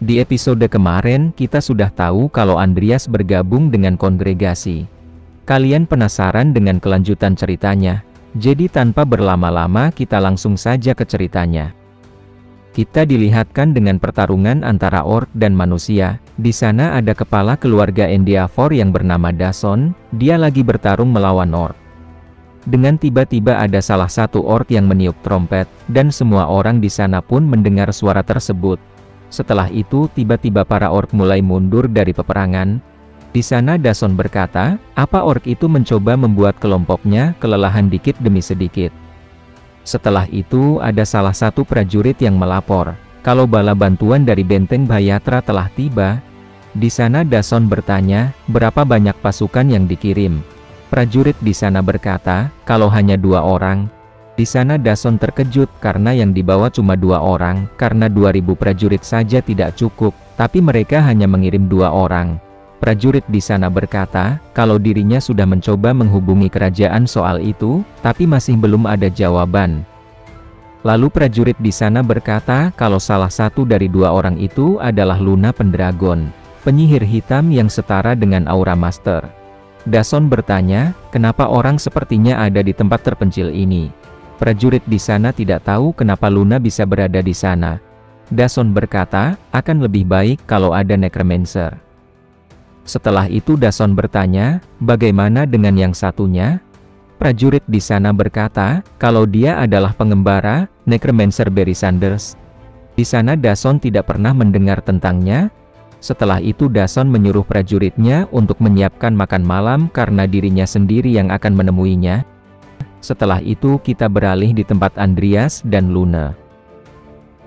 Di episode kemarin kita sudah tahu kalau Andreas bergabung dengan kongregasi. Kalian penasaran dengan kelanjutan ceritanya? Jadi tanpa berlama-lama kita langsung saja ke ceritanya. Kita dilihatkan dengan pertarungan antara orc dan manusia. Di sana ada kepala keluarga Endeavor yang bernama Dason, dia lagi bertarung melawan orc. Dengan tiba-tiba ada salah satu orc yang meniup trompet, dan semua orang di sana pun mendengar suara tersebut. Setelah itu tiba-tiba para orc mulai mundur dari peperangan. Di sana Dason berkata, apa orc itu mencoba membuat kelompoknya kelelahan dikit demi sedikit. Setelah itu ada salah satu prajurit yang melapor, kalau bala bantuan dari benteng Bayatra telah tiba. Di sana Dason bertanya, berapa banyak pasukan yang dikirim? Prajurit di sana berkata, kalau hanya 2 orang. Di sana Dason terkejut karena yang dibawa cuma 2 orang, karena 2000 prajurit saja tidak cukup, tapi mereka hanya mengirim 2 orang. Prajurit di sana berkata, kalau dirinya sudah mencoba menghubungi kerajaan soal itu, tapi masih belum ada jawaban. Lalu prajurit di sana berkata, kalau salah satu dari 2 orang itu adalah Luna Pendragon, penyihir hitam yang setara dengan Aura Master. Dason bertanya, kenapa orang sepertinya ada di tempat terpencil ini? Prajurit di sana tidak tahu kenapa Luna bisa berada di sana. Dason berkata, akan lebih baik kalau ada necromancer. Setelah itu Dason bertanya, bagaimana dengan yang satunya? Prajurit di sana berkata, kalau dia adalah pengembara, necromancer Barry Sanders. Di sana Dason tidak pernah mendengar tentangnya. Setelah itu Dason menyuruh prajuritnya untuk menyiapkan makan malam karena dirinya sendiri yang akan menemuinya. Setelah itu kita beralih di tempat Andreas dan Luna.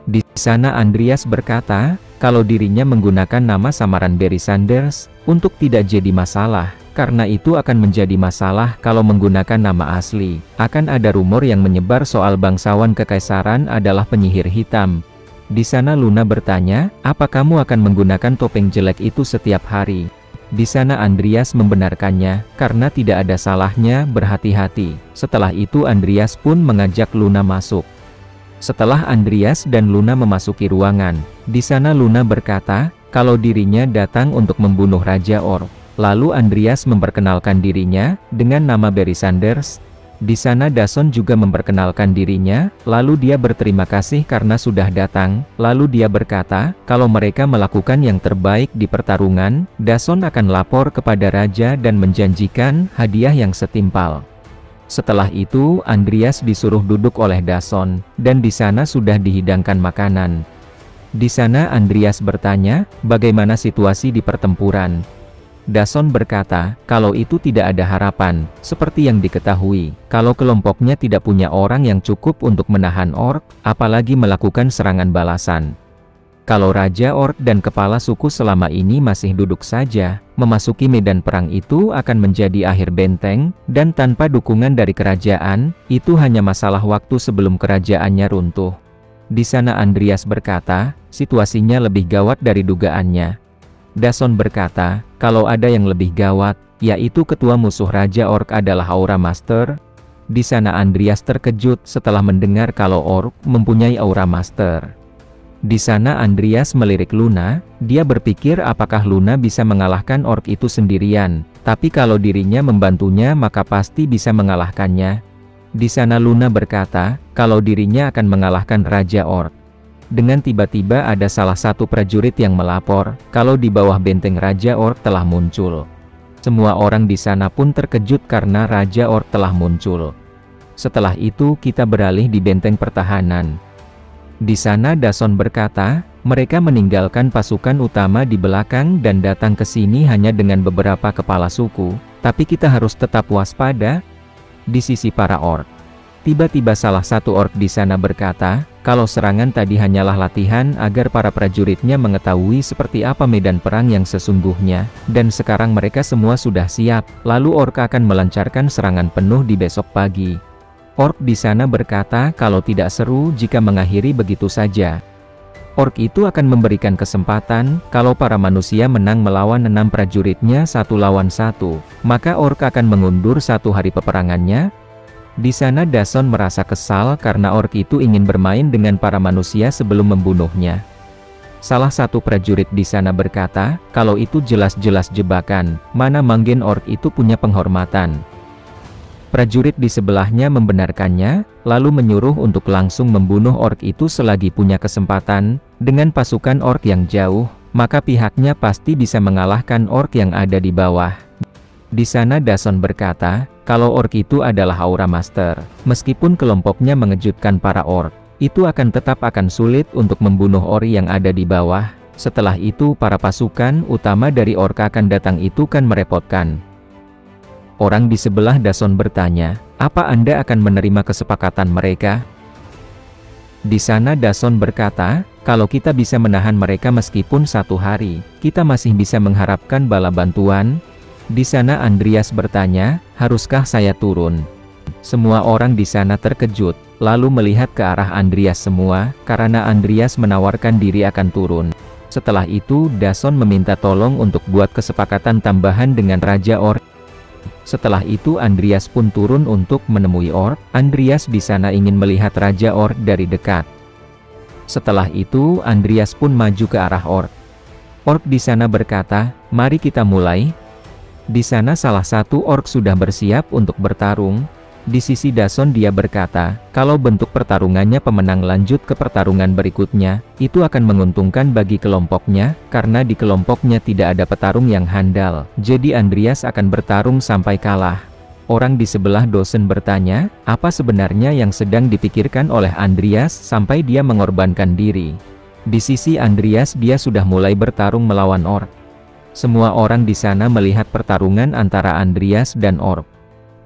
Di sana Andreas berkata, kalau dirinya menggunakan nama samaran Barry Sanders, untuk tidak jadi masalah, karena itu akan menjadi masalah kalau menggunakan nama asli. Akan ada rumor yang menyebar soal bangsawan kekaisaran adalah penyihir hitam. Di sana Luna bertanya, apa kamu akan menggunakan topeng jelek itu setiap hari? Di sana Andreas membenarkannya, karena tidak ada salahnya berhati-hati. Setelah itu Andreas pun mengajak Luna masuk. Setelah Andreas dan Luna memasuki ruangan, di sana Luna berkata, kalau dirinya datang untuk membunuh Raja Orc. Lalu Andreas memperkenalkan dirinya, dengan nama Barry Sanders. Di sana Dason juga memperkenalkan dirinya, lalu dia berterima kasih karena sudah datang, lalu dia berkata, kalau mereka melakukan yang terbaik di pertarungan, Dason akan lapor kepada Raja dan menjanjikan hadiah yang setimpal. Setelah itu, Andreas disuruh duduk oleh Dason, dan di sana sudah dihidangkan makanan. Di sana Andreas bertanya, bagaimana situasi di pertempuran? Dason berkata, kalau itu tidak ada harapan, seperti yang diketahui, kalau kelompoknya tidak punya orang yang cukup untuk menahan orc, apalagi melakukan serangan balasan. Kalau Raja Orc dan kepala suku selama ini masih duduk saja, memasuki medan perang itu akan menjadi akhir benteng, dan tanpa dukungan dari kerajaan, itu hanya masalah waktu sebelum kerajaannya runtuh. Di sana Andreas berkata, situasinya lebih gawat dari dugaannya. Dason berkata, kalau ada yang lebih gawat, yaitu ketua musuh Raja Orc adalah Aura Master. Di sana Andreas terkejut setelah mendengar kalau orc mempunyai Aura Master. Di sana Andreas melirik Luna, dia berpikir apakah Luna bisa mengalahkan orc itu sendirian, tapi kalau dirinya membantunya maka pasti bisa mengalahkannya. Di sana Luna berkata, kalau dirinya akan mengalahkan Raja Orc. Dengan tiba-tiba ada salah satu prajurit yang melapor, kalau di bawah benteng Raja Orc telah muncul. Semua orang di sana pun terkejut karena Raja Orc telah muncul. Setelah itu kita beralih di benteng pertahanan. Di sana Dason berkata, mereka meninggalkan pasukan utama di belakang dan datang ke sini hanya dengan beberapa kepala suku, tapi kita harus tetap waspada. Di sisi para orc, tiba-tiba salah satu orc di sana berkata, kalau serangan tadi hanyalah latihan agar para prajuritnya mengetahui seperti apa medan perang yang sesungguhnya, dan sekarang mereka semua sudah siap, lalu orc akan melancarkan serangan penuh di besok pagi. Orc di sana berkata kalau tidak seru jika mengakhiri begitu saja. Orc itu akan memberikan kesempatan, kalau para manusia menang melawan 6 prajuritnya 1 lawan 1, maka orc akan mengundur 1 hari peperangannya. Di sana Dason merasa kesal karena orc itu ingin bermain dengan para manusia sebelum membunuhnya. Salah satu prajurit di sana berkata, kalau itu jelas-jelas jebakan, mana mungkin orc itu punya penghormatan. Prajurit di sebelahnya membenarkannya, lalu menyuruh untuk langsung membunuh orc itu selagi punya kesempatan. Dengan pasukan orc yang jauh, maka pihaknya pasti bisa mengalahkan orc yang ada di bawah. Di sana Dason berkata, kalau orc itu adalah Aura Master, meskipun kelompoknya mengejutkan para orc, itu tetap akan sulit untuk membunuh orc yang ada di bawah. Setelah itu para pasukan utama dari orc akan datang, itu kan merepotkan. Orang di sebelah Dason bertanya, apa Anda akan menerima kesepakatan mereka? Di sana Dason berkata, kalau kita bisa menahan mereka meskipun 1 hari, kita masih bisa mengharapkan bala bantuan. Di sana Andreas bertanya, haruskah saya turun? Semua orang di sana terkejut, lalu melihat ke arah Andreas semua, karena Andreas menawarkan diri akan turun. Setelah itu Dason meminta tolong untuk buat kesepakatan tambahan dengan Raja Orc. Setelah itu Andreas pun turun untuk menemui orc. Andreas di sana ingin melihat Raja Orc dari dekat. Setelah itu Andreas pun maju ke arah orc. Orc di sana berkata, mari kita mulai. Di sana salah satu orc sudah bersiap untuk bertarung. Di sisi Dason dia berkata, kalau bentuk pertarungannya pemenang lanjut ke pertarungan berikutnya, itu akan menguntungkan bagi kelompoknya, karena di kelompoknya tidak ada petarung yang handal, jadi Andreas akan bertarung sampai kalah. Orang di sebelah Dason bertanya, apa sebenarnya yang sedang dipikirkan oleh Andreas sampai dia mengorbankan diri? Di sisi Andreas dia sudah mulai bertarung melawan orc. Semua orang di sana melihat pertarungan antara Andreas dan orc.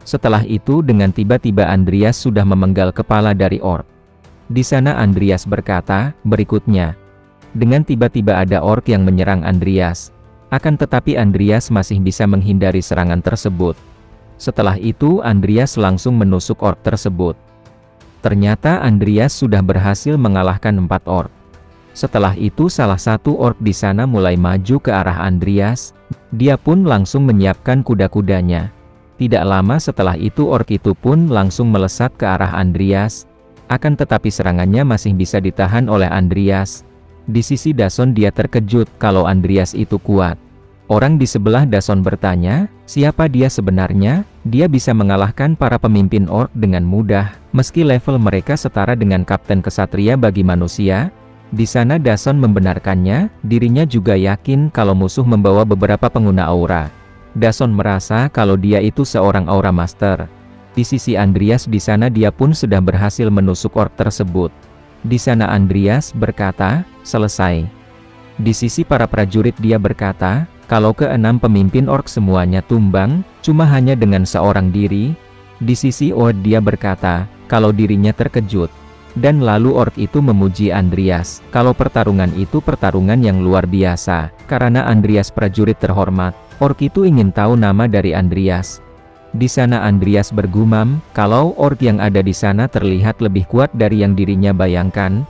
Setelah itu dengan tiba-tiba Andreas sudah memenggal kepala dari orc. Di sana Andreas berkata, berikutnya. Dengan tiba-tiba ada orc yang menyerang Andreas. Akan tetapi Andreas masih bisa menghindari serangan tersebut. Setelah itu Andreas langsung menusuk orc tersebut. Ternyata Andreas sudah berhasil mengalahkan 4 orc. Setelah itu salah satu orc di sana mulai maju ke arah Andreas. Dia pun langsung menyiapkan kuda-kudanya. Tidak lama setelah itu orc itu pun langsung melesat ke arah Andreas. Akan tetapi serangannya masih bisa ditahan oleh Andreas. Di sisi Dason dia terkejut kalau Andreas itu kuat. Orang di sebelah Dason bertanya, siapa dia sebenarnya? Dia bisa mengalahkan para pemimpin orc dengan mudah, meski level mereka setara dengan kapten kesatria bagi manusia. Di sana Dason membenarkannya, dirinya juga yakin kalau musuh membawa beberapa pengguna aura. Dason merasa kalau dia itu seorang Aura Master. Di sisi Andreas di sana dia pun sudah berhasil menusuk orc tersebut. Di sana Andreas berkata, selesai. Di sisi para prajurit dia berkata, kalau ke-6 pemimpin orc semuanya tumbang, cuma hanya dengan seorang diri. Di sisi Odd dia berkata, kalau dirinya terkejut. Dan lalu orc itu memuji Andreas, kalau pertarungan itu pertarungan yang luar biasa, karena Andreas prajurit terhormat. Orc itu ingin tahu nama dari Andreas. Di sana Andreas bergumam, kalau orc yang ada di sana terlihat lebih kuat dari yang dirinya bayangkan.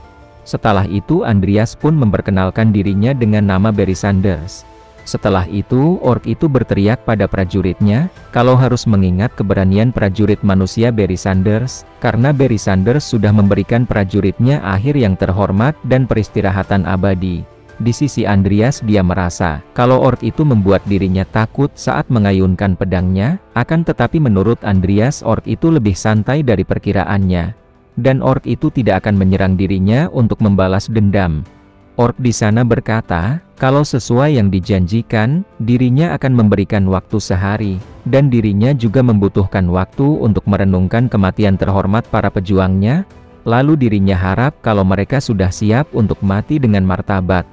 Setelah itu Andreas pun memperkenalkan dirinya dengan nama Barry Sanders. Setelah itu orc itu berteriak pada prajuritnya, kalau harus mengingat keberanian prajurit manusia Barry Sanders, karena Barry Sanders sudah memberikan prajuritnya akhir yang terhormat dan peristirahatan abadi. Di sisi Andreas dia merasa, kalau orc itu membuat dirinya takut saat mengayunkan pedangnya, akan tetapi menurut Andreas orc itu lebih santai dari perkiraannya. Dan orc itu tidak akan menyerang dirinya untuk membalas dendam. Orc di sana berkata, kalau sesuai yang dijanjikan, dirinya akan memberikan waktu sehari, dan dirinya juga membutuhkan waktu untuk merenungkan kematian terhormat para pejuangnya, lalu dirinya harap kalau mereka sudah siap untuk mati dengan martabat.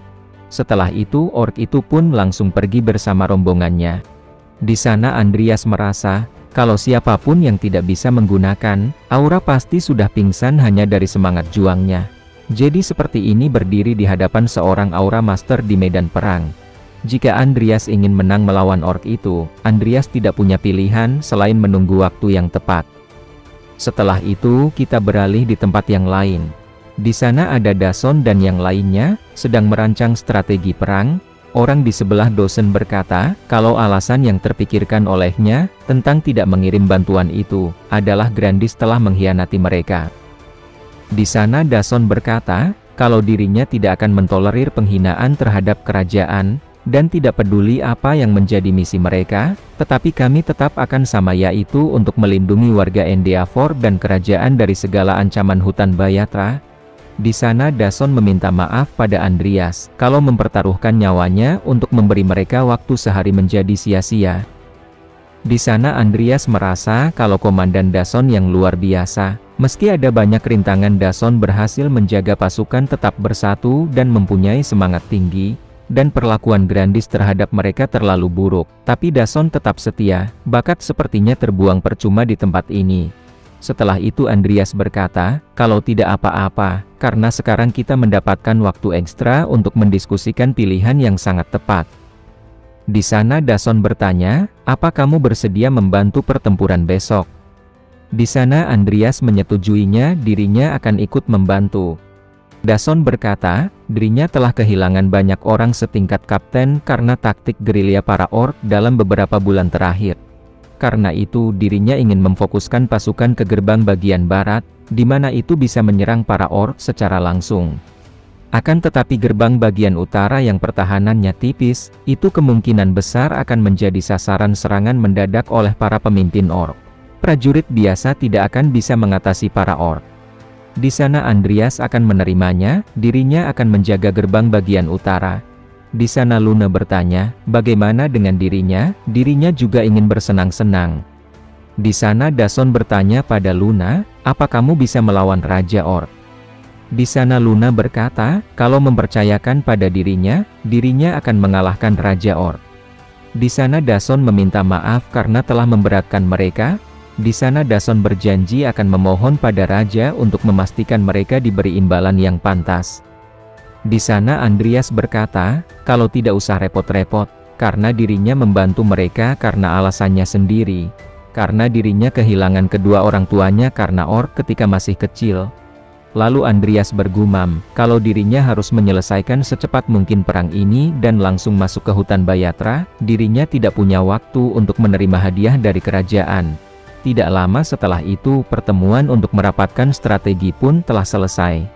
Setelah itu orc itu pun langsung pergi bersama rombongannya. Di sana Andreas merasa, kalau siapapun yang tidak bisa menggunakan aura pasti sudah pingsan hanya dari semangat juangnya. Jadi seperti ini berdiri di hadapan seorang Aura Master di medan perang. Jika Andreas ingin menang melawan orc itu, Andreas tidak punya pilihan selain menunggu waktu yang tepat. Setelah itu kita beralih di tempat yang lain. Di sana ada Dason dan yang lainnya, sedang merancang strategi perang. Orang di sebelah Dason berkata, kalau alasan yang terpikirkan olehnya, tentang tidak mengirim bantuan itu, adalah Grandis telah mengkhianati mereka. Di sana Dason berkata, kalau dirinya tidak akan mentolerir penghinaan terhadap kerajaan, dan tidak peduli apa yang menjadi misi mereka, tetapi kami tetap akan sama, yaitu untuk melindungi warga Endeavor dan kerajaan dari segala ancaman hutan Bayatra. Di sana Dason meminta maaf pada Andreas, kalau mempertaruhkan nyawanya untuk memberi mereka waktu sehari menjadi sia-sia. Di sana Andreas merasa kalau Komandan Dason yang luar biasa. Meski ada banyak rintangan, Dason berhasil menjaga pasukan tetap bersatu dan mempunyai semangat tinggi, dan perlakuan Grandis terhadap mereka terlalu buruk. Tapi Dason tetap setia, bakat sepertinya terbuang percuma di tempat ini. Setelah itu Andreas berkata, kalau tidak apa-apa, karena sekarang kita mendapatkan waktu ekstra untuk mendiskusikan pilihan yang sangat tepat. Di sana Dason bertanya, apa kamu bersedia membantu pertempuran besok? Di sana Andreas menyetujuinya, dirinya akan ikut membantu. Dason berkata, dirinya telah kehilangan banyak orang setingkat kapten karena taktik gerilya para orc dalam beberapa bulan terakhir. Karena itu dirinya ingin memfokuskan pasukan ke gerbang bagian barat, di mana itu bisa menyerang para orc secara langsung. Akan tetapi gerbang bagian utara yang pertahanannya tipis, itu kemungkinan besar akan menjadi sasaran serangan mendadak oleh para pemimpin orc. Prajurit biasa tidak akan bisa mengatasi para orc. Di sana Andreas akan menerimanya, dirinya akan menjaga gerbang bagian utara. Di sana Luna bertanya, bagaimana dengan dirinya? Dirinya juga ingin bersenang-senang. Di sana Dason bertanya pada Luna, apa kamu bisa melawan Raja Orc? Di sana Luna berkata, kalau mempercayakan pada dirinya, dirinya akan mengalahkan Raja Orc. Di sana Dason meminta maaf karena telah memberatkan mereka. Di sana Dason berjanji akan memohon pada Raja untuk memastikan mereka diberi imbalan yang pantas. Di sana Andreas berkata, kalau tidak usah repot-repot, karena dirinya membantu mereka karena alasannya sendiri. Karena dirinya kehilangan kedua orang tuanya karena orc ketika masih kecil. Lalu Andreas bergumam, kalau dirinya harus menyelesaikan secepat mungkin perang ini dan langsung masuk ke hutan Bayatra, dirinya tidak punya waktu untuk menerima hadiah dari kerajaan. Tidak lama setelah itu, pertemuan untuk merapatkan strategi pun telah selesai.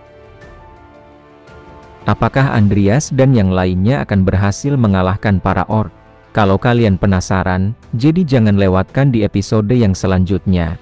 Apakah Andreas dan yang lainnya akan berhasil mengalahkan para orc? Kalau kalian penasaran, jadi jangan lewatkan di episode yang selanjutnya.